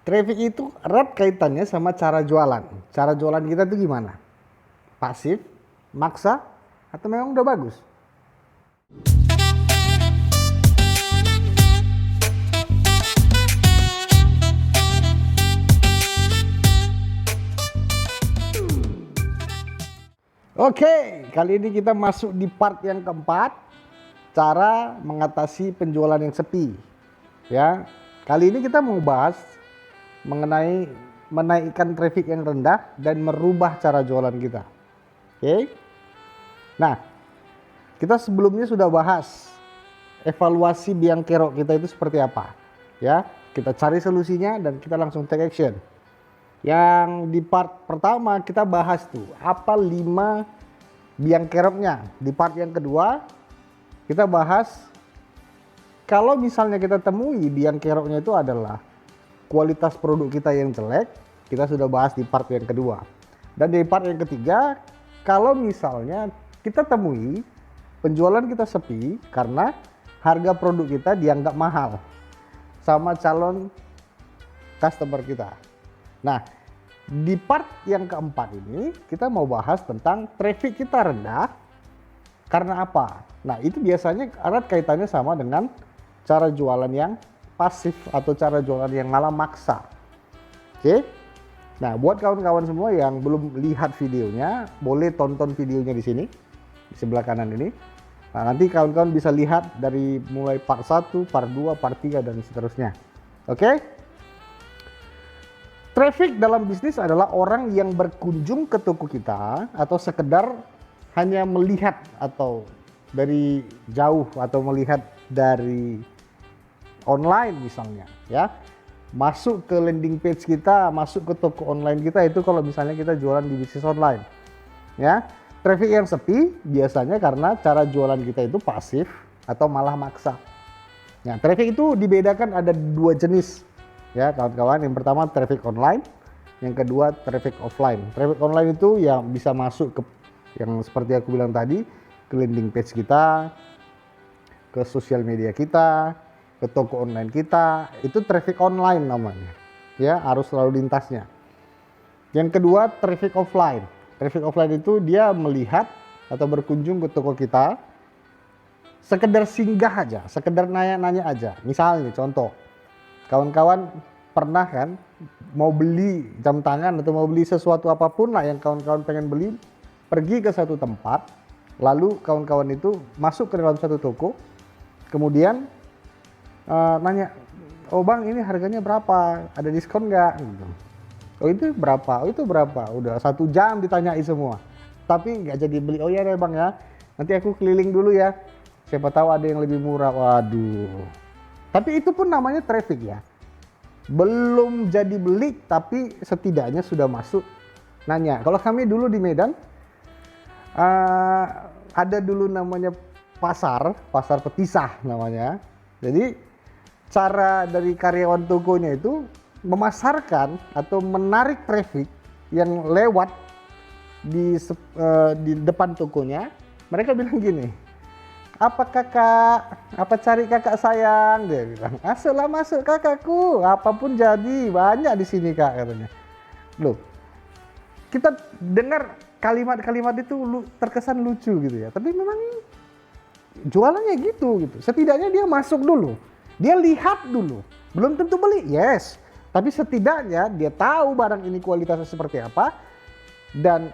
Traffic itu erat kaitannya sama cara jualan. Cara jualan kita itu gimana? Pasif, maksa, atau memang udah bagus? Oke, kali ini kita masuk di part yang keempat, cara mengatasi penjualan yang sepi. Ya, kali ini kita mau bahas mengenai menaikkan traffic yang rendah dan merubah cara jualan kita. Oke. Nah, kita sebelumnya sudah bahas evaluasi biang kerok kita itu seperti apa. Ya, kita cari solusinya dan kita langsung take action. Yang di part pertama kita bahas tuh apa 5 biang keroknya. Di part yang kedua kita bahas kalau misalnya kita temui biang keroknya itu adalah kualitas produk kita yang jelek, kita sudah bahas di part yang kedua. Dan di part yang ketiga, kalau misalnya kita temui penjualan kita sepi karena harga produk kita dianggap mahal sama calon customer kita. Nah, di part yang keempat ini kita mau bahas tentang traffic kita rendah karena apa? Nah, itu biasanya erat kaitannya sama dengan cara jualan yang pasif atau cara jualan yang malah maksa. Oke. Nah, buat kawan-kawan semua yang belum lihat videonya, boleh tonton videonya di sini, di sebelah kanan ini. Nah, nanti kawan-kawan bisa lihat dari mulai part 1, part 2, part 3 dan seterusnya. Oke? Traffic dalam bisnis adalah orang yang berkunjung ke toko kita atau sekedar hanya melihat atau dari jauh atau melihat dari online misalnya, ya, masuk ke landing page kita, masuk ke toko online kita, itu kalau misalnya kita jualan di bisnis online, ya. Traffic yang sepi biasanya karena cara jualan kita itu pasif atau malah maksa. Nah, traffic itu dibedakan ada 2 jenis, ya kawan-kawan. Yang pertama traffic online, yang kedua traffic offline. Traffic online itu yang bisa masuk ke yang seperti aku bilang tadi, ke landing page kita, ke sosial media kita, ke toko online kita, itu traffic online namanya, ya, arus lalu lintasnya. Yang kedua traffic offline. Traffic offline itu dia melihat atau berkunjung ke toko kita, sekedar singgah aja, sekedar nanya-nanya aja. Misalnya contoh, kawan-kawan pernah kan mau beli jam tangan atau mau beli sesuatu apapun lah yang kawan-kawan pengen beli, pergi ke satu tempat, lalu kawan-kawan itu masuk ke dalam satu toko, kemudian nanya, oh bang ini harganya berapa, ada diskon nggak? Gitu. Oh itu berapa? Oh itu berapa? Udah 1 jam ditanyai semua, tapi nggak jadi beli. Oh iya deh bang ya, nanti aku keliling dulu ya, siapa tahu ada yang lebih murah. Waduh, tapi itu pun namanya traffic ya, belum jadi beli tapi setidaknya sudah masuk nanya. Kalau kami dulu di Medan ada dulu namanya pasar petisah namanya. Jadi cara dari karyawan tokonya itu memasarkan atau menarik traffic yang lewat di depan tokonya. Mereka bilang gini, apa kakak, apa cari kakak sayang, dia bilang, masuklah masuk kakakku, apapun jadi, banyak di sini kak, katanya. Loh, kita dengar kalimat-kalimat itu terkesan lucu gitu ya, tapi memang jualannya gitu. Setidaknya dia masuk dulu, dia lihat dulu, belum tentu beli, yes, tapi setidaknya dia tahu barang ini kualitasnya seperti apa dan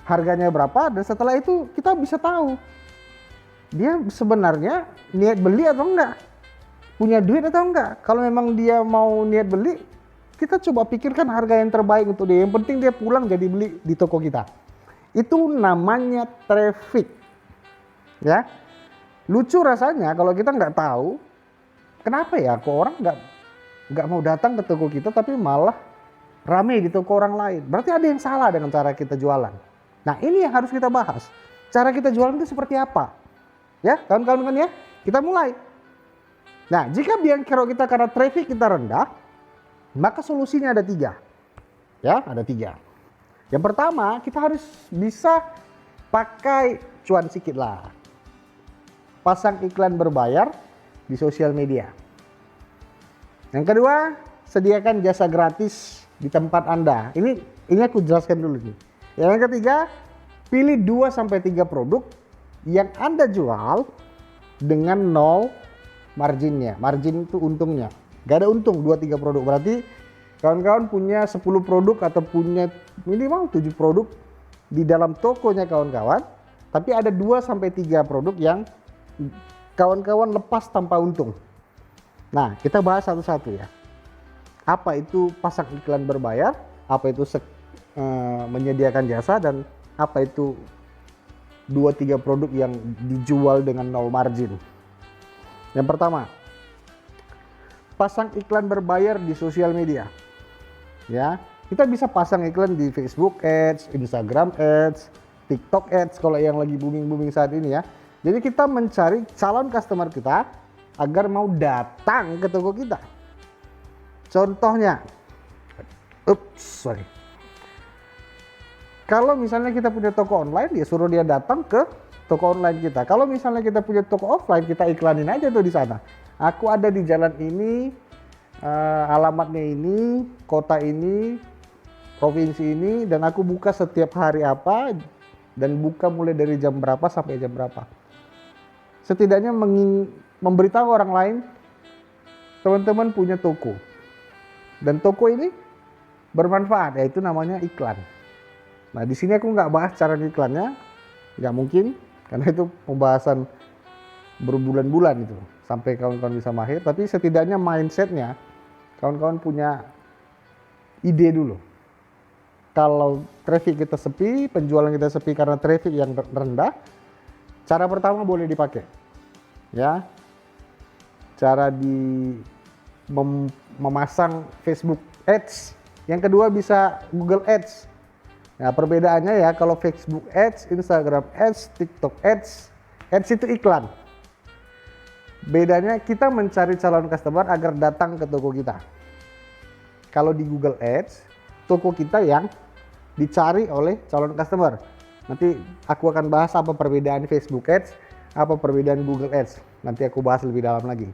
harganya berapa, dan setelah itu kita bisa tahu dia sebenarnya niat beli atau enggak, punya duit atau enggak. Kalau memang dia mau niat beli, kita coba pikirkan harga yang terbaik untuk dia. Yang penting dia pulang jadi beli di toko kita. Itu namanya traffic, ya. Lucu rasanya kalau kita nggak tahu kenapa ya kok orang nggak mau datang ke toko kita tapi malah rame di toko orang lain. Berarti ada yang salah dengan cara kita jualan. Nah ini yang harus kita bahas. Cara kita jualan itu seperti apa? Ya kawan-kawan ya, kita mulai. Nah jika biang kerok kita karena traffic kita rendah, maka solusinya ada 3. Ya ada 3. Yang pertama kita harus bisa pakai cuan sikit lah. Pasang iklan berbayar di sosial media. Yang kedua, sediakan jasa gratis di tempat Anda. Ini aku jelaskan dulu nih. Yang ketiga, pilih 2 sampai 3 produk yang Anda jual dengan nol marginnya. Margin itu untungnya. Gak ada untung 2-3 produk. Berarti kawan-kawan punya 10 produk atau punya minimal 7 produk di dalam tokonya kawan-kawan, tapi ada 2 sampai 3 produk yang kawan-kawan lepas tanpa untung. Nah, kita bahas satu-satu ya. Apa itu pasang iklan berbayar, apa itu menyediakan jasa, dan apa itu 2-3 produk yang dijual dengan nol margin. Yang pertama, pasang iklan berbayar di sosial media. Ya, kita bisa pasang iklan di Facebook Ads, Instagram Ads, TikTok Ads kalau yang lagi booming saat ini ya. Jadi kita mencari calon customer kita agar mau datang ke toko kita. Contohnya, kalau misalnya kita punya toko online, ya suruh dia datang ke toko online kita. Kalau misalnya kita punya toko offline, kita iklanin aja tuh di sana. Aku ada di jalan ini, alamatnya ini, kota ini, provinsi ini, dan aku buka setiap hari apa, dan buka mulai dari jam berapa sampai jam berapa. Setidaknya memberitahu orang lain, teman-teman punya toko. Dan toko ini bermanfaat, yaitu namanya iklan. Nah, di sini aku nggak bahas cara iklannya, nggak mungkin, karena itu pembahasan berbulan-bulan itu, sampai kawan-kawan bisa mahir. Tapi setidaknya mindsetnya, kawan-kawan punya ide dulu. Kalau traffic kita sepi, penjualan kita sepi karena traffic yang rendah, cara pertama boleh dipakai, ya. Cara memasang Facebook Ads. Yang kedua bisa Google Ads. Nah, perbedaannya ya, kalau Facebook Ads, Instagram Ads, TikTok Ads, Ads itu iklan. Bedanya kita mencari calon customer agar datang ke toko kita. Kalau di Google Ads, toko kita yang dicari oleh calon customer. Nanti aku akan bahas apa perbedaan Facebook Ads, apa perbedaan Google Ads. Nanti aku bahas lebih dalam lagi.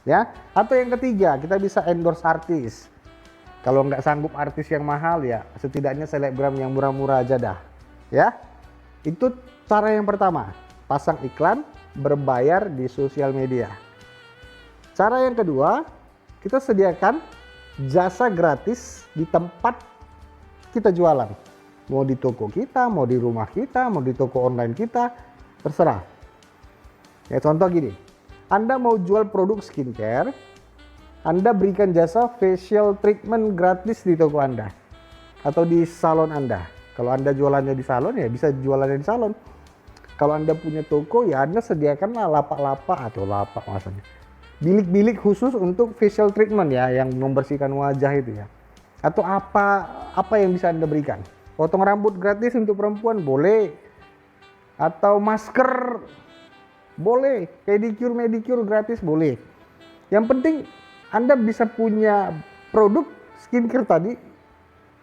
Ya, atau yang ketiga, kita bisa endorse artis. Kalau nggak sanggup artis yang mahal, ya setidaknya selebgram yang murah-murah aja dah. Ya, itu cara yang pertama, pasang iklan berbayar di sosial media. Cara yang kedua, kita sediakan jasa gratis di tempat kita jualan. Mau di toko kita, mau di rumah kita, mau di toko online kita, terserah. Ya, contoh gini, Anda mau jual produk skincare, Anda berikan jasa facial treatment gratis di toko Anda atau di salon Anda. Kalau Anda jualannya di salon, ya bisa jualannya di salon. Kalau Anda punya toko, ya Anda sediakanlah lapak-lapak atau lapak maksudnya, bilik-bilik khusus untuk facial treatment ya, yang membersihkan wajah itu ya. Atau apa yang bisa Anda berikan? Potong rambut gratis untuk perempuan boleh, atau masker boleh, pedicure gratis boleh. Yang penting Anda bisa punya produk skincare tadi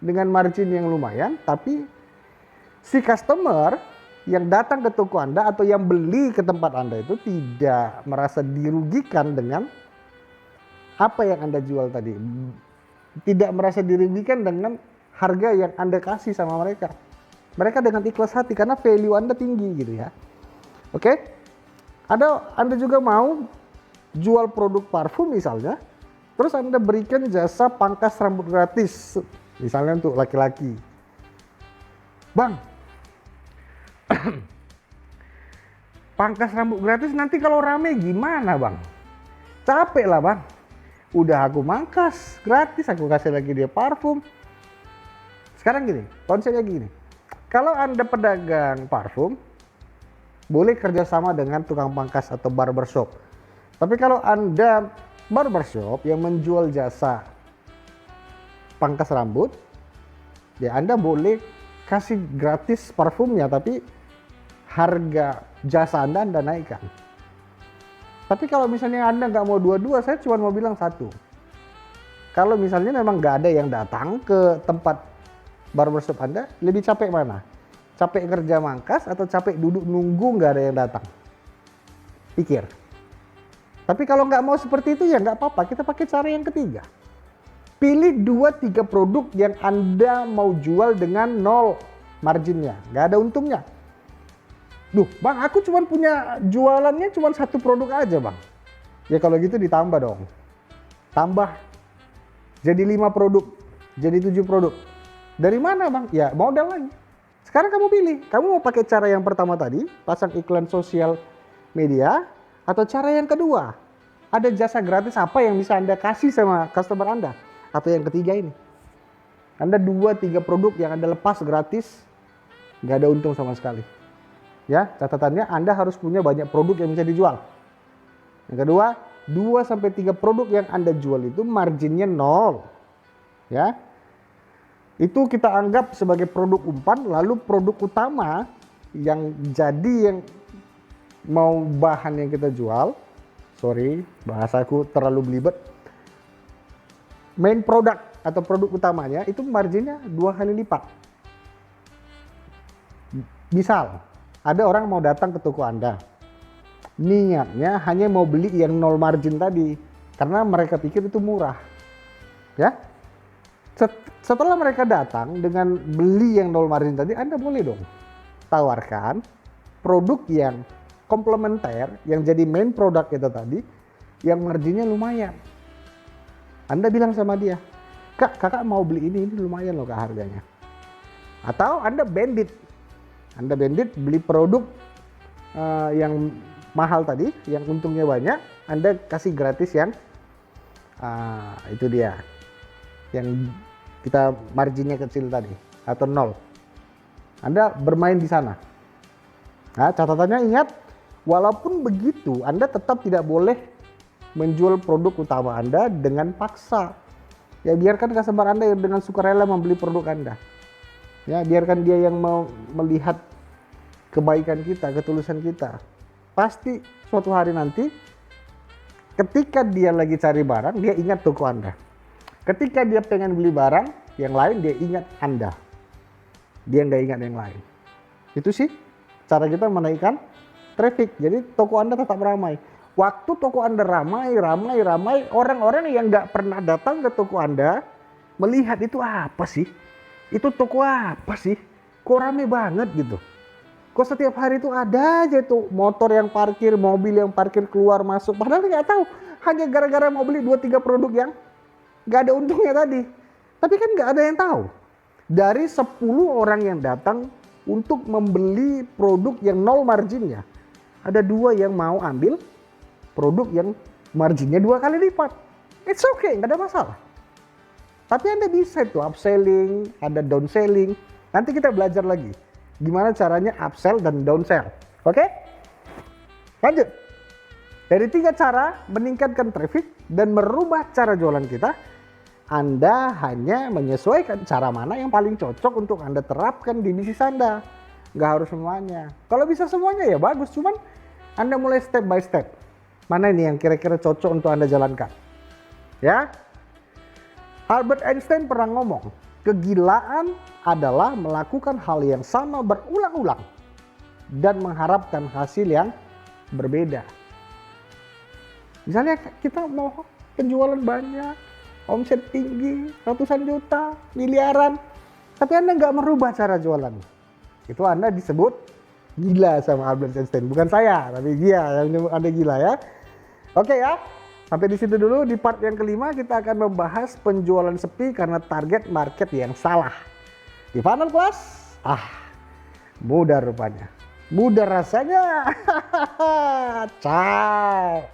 dengan margin yang lumayan, tapi si customer yang datang ke toko Anda atau yang beli ke tempat Anda itu tidak merasa dirugikan dengan apa yang Anda jual tadi. Tidak merasa dirugikan dengan harga yang Anda kasih sama mereka. Mereka dengan ikhlas hati karena value Anda tinggi gitu ya. Oke? Anda juga mau jual produk parfum misalnya, terus Anda berikan jasa pangkas rambut gratis, misalnya untuk laki-laki. Bang, pangkas rambut gratis nanti kalau rame gimana bang? Capek lah bang. Udah aku mangkas gratis, aku kasih lagi dia parfum. Sekarang gini, konsepnya gini. Kalau Anda pedagang parfum, boleh kerjasama dengan tukang pangkas atau barbershop. Tapi kalau Anda barbershop yang menjual jasa pangkas rambut, ya Anda boleh kasih gratis parfumnya, tapi harga jasa Anda naikkan. Tapi kalau misalnya Anda nggak mau dua-dua, saya cuma mau bilang satu. Kalau misalnya memang nggak ada yang datang ke tempat barbershop Anda, lebih capek mana? Capek kerja mangkas atau capek duduk nunggu nggak ada yang datang? Pikir. Tapi kalau nggak mau seperti itu ya nggak apa-apa, kita pakai cara yang ketiga. Pilih 2-3 produk yang Anda mau jual dengan nol marginnya, nggak ada untungnya. Duh bang, aku cuma punya jualannya cuma 1 produk aja bang. Ya kalau gitu ditambah dong. Tambah jadi 5 produk, jadi 7 produk. Dari mana bang? Ya modal lagi. Sekarang kamu pilih, kamu mau pakai cara yang pertama tadi, pasang iklan sosial media, atau cara yang kedua, ada jasa gratis apa yang bisa Anda kasih sama customer Anda? Atau yang ketiga ini, Anda 2-3 produk yang Anda lepas gratis, nggak ada untung sama sekali. Ya, catatannya Anda harus punya banyak produk yang bisa dijual. Yang kedua, 2-3 produk yang Anda jual itu marginnya nol. Ya, itu kita anggap sebagai produk umpan, lalu produk utama yang jadi yang mau bahan yang kita jual, sorry bahasaku terlalu belibet, main product atau produk utamanya itu marginnya 2 kali lipat. Misal ada orang mau datang ke toko Anda, niatnya hanya mau beli yang nol margin tadi karena mereka pikir itu murah, ya. Setelah mereka datang dengan beli yang nol margin tadi, Anda boleh dong tawarkan produk yang komplementer yang jadi main produk itu tadi yang marginnya lumayan. Anda bilang sama dia, kakak mau beli ini lumayan loh kak harganya. Atau Anda bandit beli produk yang mahal tadi, yang untungnya banyak, Anda kasih gratis yang itu dia, yang kita marginnya kecil tadi atau nol. Anda bermain di sana. Nah, catatannya ingat, walaupun begitu Anda tetap tidak boleh menjual produk utama Anda dengan paksa. Ya biarkan customer Anda yang dengan sukarela membeli produk Anda. Ya biarkan dia yang mau melihat kebaikan kita, ketulusan kita. Pasti suatu hari nanti ketika dia lagi cari barang, dia ingat toko Anda. Ketika dia pengen beli barang yang lain, dia ingat Anda. Dia nggak ingat yang lain. Itu sih cara kita menaikkan traffic. Jadi toko Anda tetap ramai. Waktu toko Anda ramai, orang-orang yang nggak pernah datang ke toko Anda melihat itu apa sih? Itu toko apa sih? Kok rame banget gitu? Kok setiap hari itu ada aja tuh motor yang parkir, mobil yang parkir keluar masuk. Padahal nggak tahu, hanya gara-gara mau beli 2-3 produk yang nggak ada untungnya tadi. Tapi kan nggak ada yang tahu. Dari 10 orang yang datang untuk membeli produk yang nol marginnya, ada 2 yang mau ambil produk yang marginnya 2 kali lipat. It's okay, nggak ada masalah. Tapi Anda bisa itu upselling, ada downselling. Nanti kita belajar lagi gimana caranya upsell dan downsell. Oke? Lanjut. Dari 3 cara meningkatkan traffic dan merubah cara jualan kita, Anda hanya menyesuaikan cara mana yang paling cocok untuk Anda terapkan di bisnis Anda. Nggak harus semuanya. Kalau bisa semuanya ya bagus, cuman Anda mulai step by step. Mana ini yang kira-kira cocok untuk Anda jalankan? Ya. Albert Einstein pernah ngomong, kegilaan adalah melakukan hal yang sama berulang-ulang dan mengharapkan hasil yang berbeda. Misalnya kita mau penjualan banyak, omset tinggi, ratusan juta, miliaran, tapi Anda nggak merubah cara jualan. Itu Anda disebut gila sama Albert Einstein. Bukan saya, tapi dia yang nyebut Anda gila ya. Oke ya, sampai di situ dulu. Di part yang kelima kita akan membahas penjualan sepi karena target market yang salah. Di Funnel Class, mudah rupanya. Mudah rasanya. Ciao.